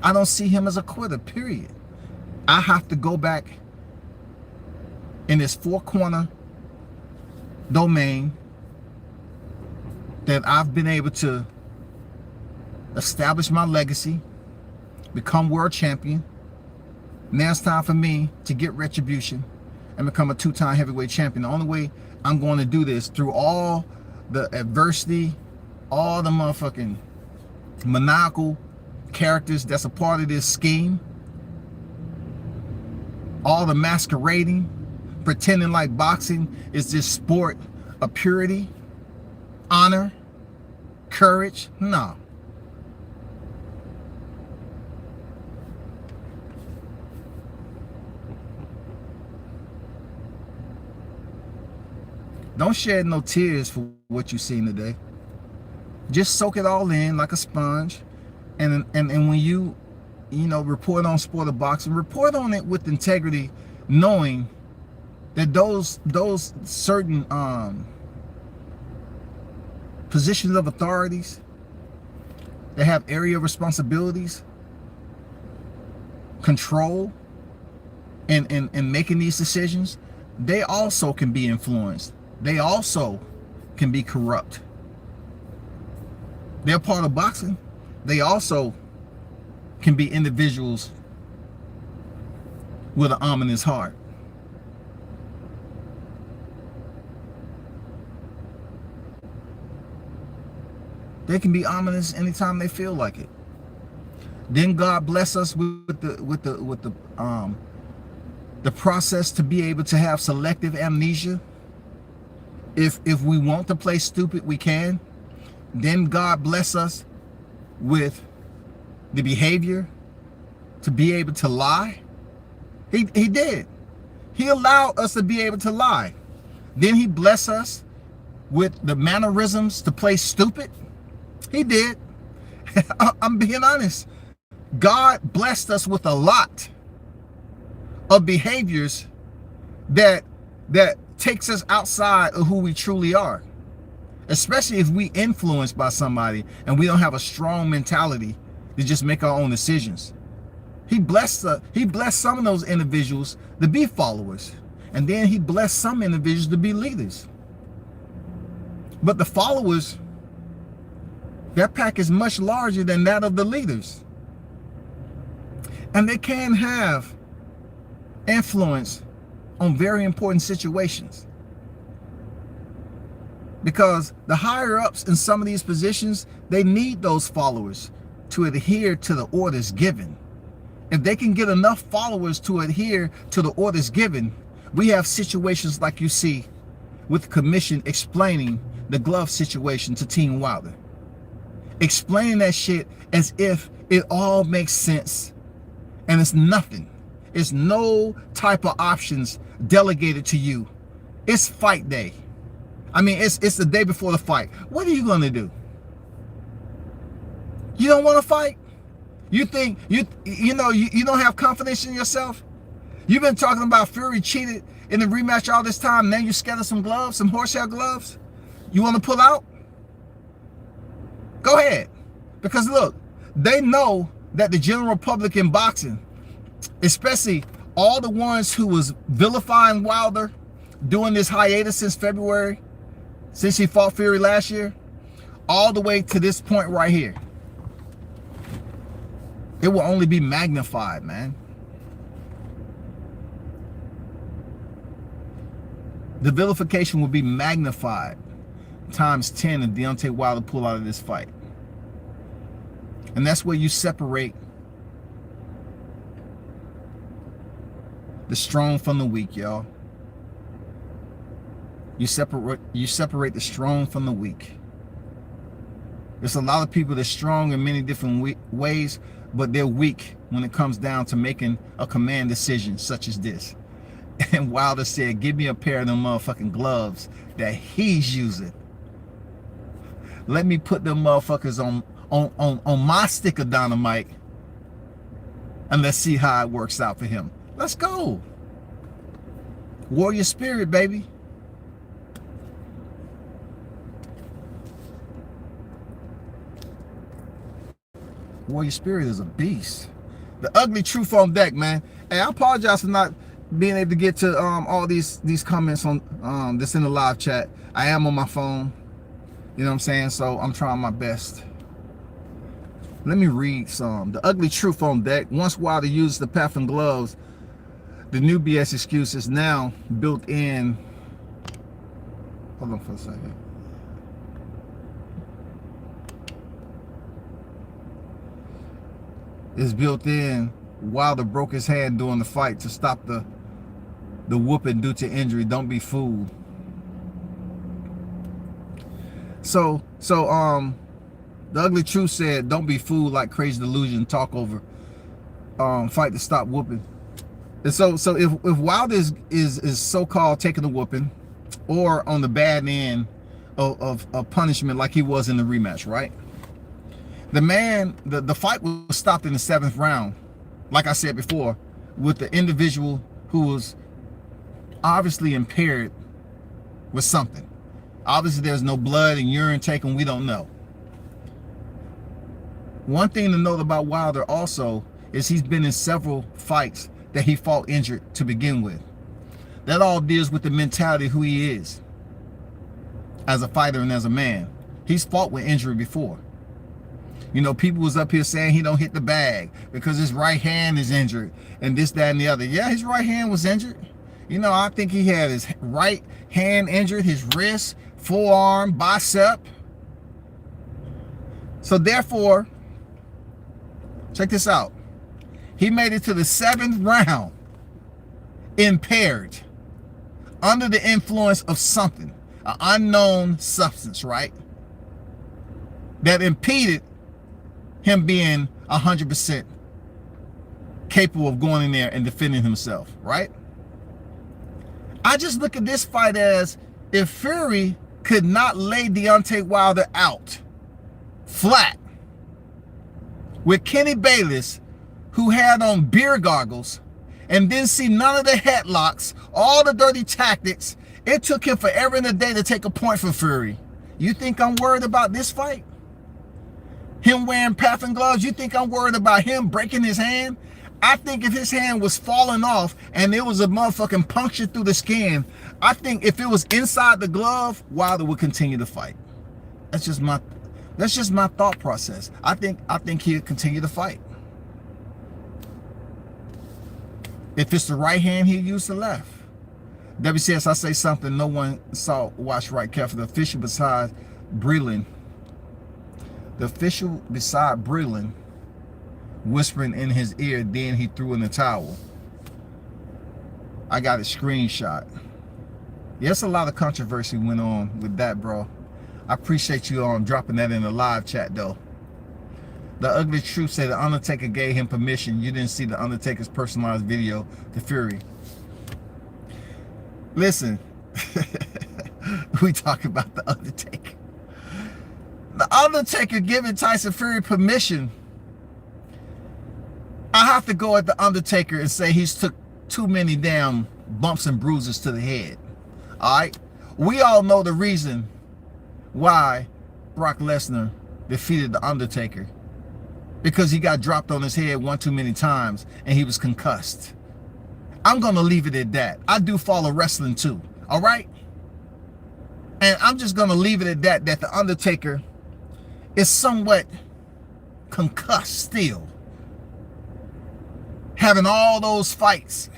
I don't see him as a quitter, period. I have to go back in this four-corner domain that I've been able to establish my legacy, become world champion. Now it's time for me to get retribution and become a two-time heavyweight champion. The only way I'm going to do this, through all the adversity, all the motherfucking maniacal characters that's a part of this scheme, all the masquerading, pretending like boxing is this sport of purity, honor, courage. No. Don't shed no tears for what you've seen today. Just soak it all in like a sponge. And when you know, report on sport of boxing, report on it with integrity, knowing that those certain positions of authorities that have area of responsibilities, control, and making these decisions, they also can be influenced. They also can be corrupt. They're part of boxing. They also can be individuals with an ominous heart. They can be ominous anytime they feel like it. Then God bless us with the process to be able to have selective amnesia. If we want to play stupid, we can. Then God bless us with the behavior to be able to lie. He did. He allowed us to be able to lie. Then he blessed us with the mannerisms to play stupid. He did. I'm being honest. God blessed us with a lot of behaviors that takes us outside of who we truly are. Especially if we influenced by somebody and we don't have a strong mentality to just make our own decisions. He blessed some of those individuals to be followers. And then he blessed some individuals to be leaders. But the followers That pack is much larger than that of the leaders. And they can have influence on very important situations. Because the higher ups in some of these positions, they need those followers to adhere to the orders given. If they can get enough followers to adhere to the orders given, we have situations like you see with the commission explaining the glove situation to Team Wilder. Explaining that shit as if it all makes sense and it's nothing. It's no type of options delegated to you. It's fight day. I mean, it's the day before the fight. What are you going to do? You don't want to fight? You think you don't have confidence in yourself? You've been talking about Fury cheated in the rematch all this time. Now you're scared of some gloves, some horsehair gloves. You want to pull out? Go ahead. Because look, they know that the general public in boxing, especially all the ones who was vilifying Wilder during this hiatus since February, since he fought Fury last year, all the way to this point right here, it will only be magnified, man. The vilification will be magnified times 10 if Deontay Wilder pull out of this fight. And that's where you separate the strong from the weak, y'all. You separate the strong from the weak. There's a lot of people that's strong in many different ways, but they're weak when it comes down to making a command decision such as this. And Wilder said, give me a pair of them motherfucking gloves that he's using. Let me put them motherfuckers on my stick of dynamite, and let's see how it works out for him. Let's go. Warrior spirit, baby. Warrior spirit is a beast. The ugly truth on deck, man. Hey, I apologize for not being able to get to all these comments on this in the live chat. I am on my phone. You know what I'm saying? So I'm trying my best. Let me read some. The ugly truth on deck. Once Wilder used the path and gloves, the new BS excuse is now built in. Hold on for a second. Is built in. Wilder broke his hand during the fight to stop the whooping due to injury. Don't be fooled. So the ugly truth said, don't be fooled like crazy delusion, talk over fight to stop whooping. And so if Wilder is so-called taking the whooping or on the bad end of punishment like he was in the rematch, right? The fight was stopped in the 7th round, like I said before, with the individual who was obviously impaired with something. Obviously, there's no blood and urine taken. We don't know. One thing to note about Wilder also is he's been in several fights that he fought injured to begin with. That all deals with the mentality of who he is as a fighter and as a man. He's fought with injury before. You know, people was up here saying he don't hit the bag because his right hand is injured and this, that, and the other. Yeah, his right hand was injured. You know, I think he had his right hand injured, his wrist, forearm, bicep. So therefore, check this out. He made it to the 7th round impaired, under the influence of something, an unknown substance, right? That impeded him being 100% capable of going in there and defending himself, right? I just look at this fight as if Fury could not lay Deontay Wilder out flat with Kenny Bayless, who had on beer goggles, and then see none of the headlocks, all the dirty tactics. It took him forever and a day to take a point for Fury. You think I'm worried about this fight? Him wearing path and gloves? You think I'm worried about him breaking his hand? I think if his hand was falling off and there was a motherfucking puncture through the skin, I think if it was inside the glove, Wilder would continue to fight. That's That's just my thought process. I think he'll continue to fight. If it's the right hand, he'll use the left. WCS, I say something no one saw, watch right carefully. The official beside Breland, whispering in his ear, then he threw in the towel. I got a screenshot. Yes, a lot of controversy went on with that, bro. I appreciate you dropping that in the live chat, though. The Ugly Truth said the Undertaker gave him permission. You didn't see the Undertaker's personalized video to Fury. Listen, we talk about the Undertaker. The Undertaker giving Tyson Fury permission. I have to go at the Undertaker and say he's took too many damn bumps and bruises to the head. All right? We all know the reason why Brock Lesnar defeated the Undertaker. Because he got dropped on his head one too many times and he was concussed. I'm going to leave it at that. I do follow wrestling too. All right? And I'm just going to leave it at that, that the Undertaker is somewhat concussed still. Having all those fights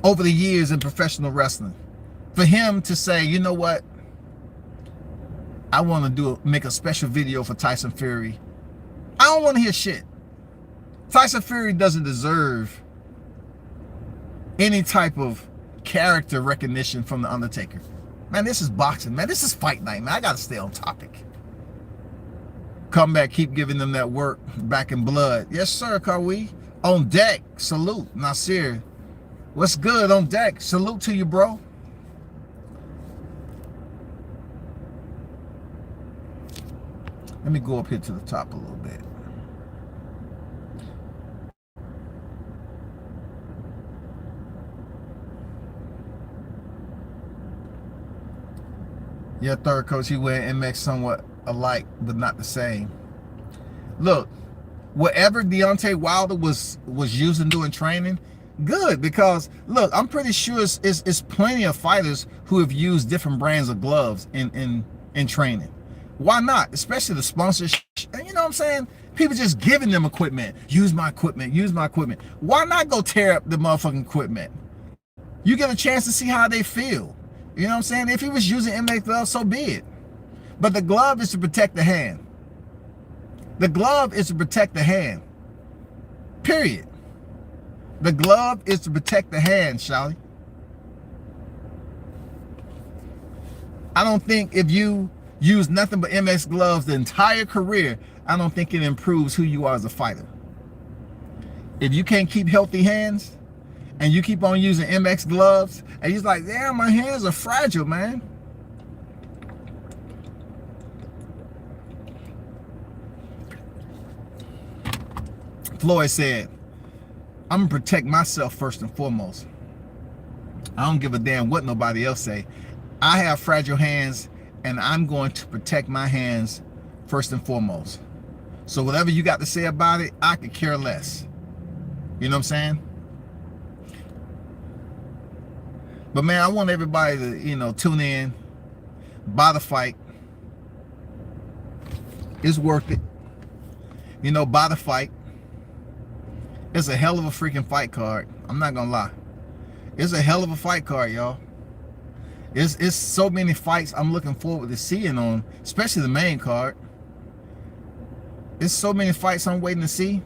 over the years in professional wrestling. For him to say, you know what? I want to make a special video for Tyson Fury. I don't want to hear shit. Tyson Fury doesn't deserve any type of character recognition from the Undertaker. Man, this is boxing, man. This is fight night, man. I got to stay on topic. Come back, keep giving them that work back in blood. Yes, sir, Kawi. On deck, salute. Nasir, what's good on deck? Salute to you, bro. Let me go up here to the top a little bit. Yeah, third coach, he wear MX somewhat alike, but not the same. Look, whatever Deontay Wilder was using doing training, good, because look, I'm pretty sure it's plenty of fighters who have used different brands of gloves in training. Why not? Especially the sponsorship. You know what I'm saying? People just giving them equipment. Use my equipment. Use my equipment. Why not go tear up the motherfucking equipment? You get a chance to see how they feel. You know what I'm saying? If he was using MX gloves, so be it. But the glove is to protect the hand. The glove is to protect the hand. Period. The glove is to protect the hand, Shally. I don't think if you use nothing but MX gloves the entire career, I don't think it improves who you are as a fighter. If you can't keep healthy hands and you keep on using MX gloves and he's like, damn, my hands are fragile, man. Floyd said, I'm gonna protect myself first and foremost. I don't give a damn what nobody else say. I have fragile hands and I'm going to protect my hands first and foremost. So whatever you got to say about it, I could care less. You know what I'm saying? But man, I want everybody to, you know, tune in, buy the fight. It's worth it. You know, buy the fight. It's a hell of a freaking fight card. I'm not gonna lie. It's a hell of a fight card, y'all. It's so many fights I'm looking forward to seeing on, especially the main card. It's so many fights I'm waiting to see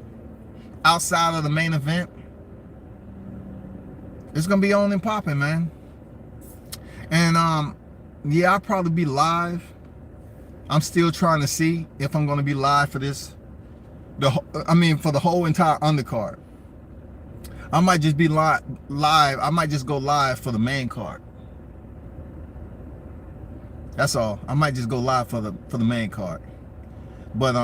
outside of the main event. It's gonna be on and popping, man. And yeah, I'll probably be live. I'm still trying to see if I'm gonna be live for this. For the whole entire undercard. I might just be live. I might just go live for the main card. That's all. I might just go live for the main card. But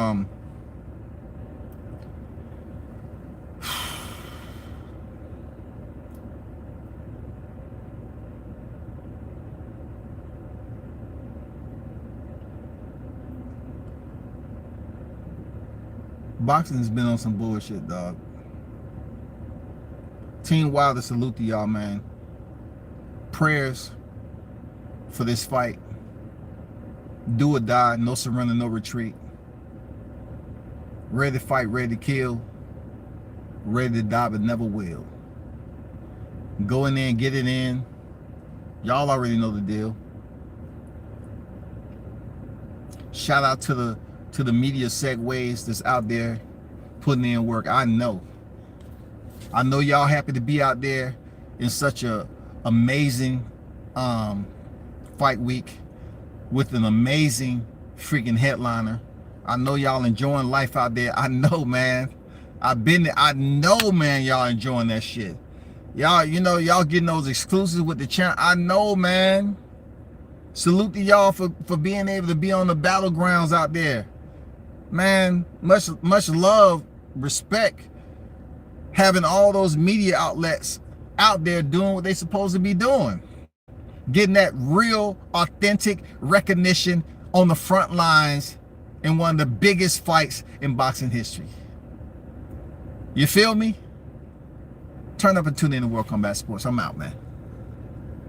boxing's been on some bullshit, dog. Team Wilder, salute to y'all, man. Prayers for this fight. Do or die, no surrender, no retreat. Ready to fight, ready to kill. Ready to die, but never will. Go in there and get it in. Y'all already know the deal. Shout out to the media segues that's out there putting in work. I know y'all happy to be out there in such a amazing fight week with an amazing freaking headliner. I know y'all enjoying life out there. I know, man. I've been there. I know, man, y'all enjoying that shit. Y'all, you know, y'all getting those exclusives with the channel. I know, man. Salute to y'all for being able to be on the battlegrounds out there. Man, much love, respect, having all those media outlets out there doing what they supposed to be doing. Getting that real, authentic recognition on the front lines in one of the biggest fights in boxing history. You feel me? Turn up and tune in to World Combat Sports. I'm out, man.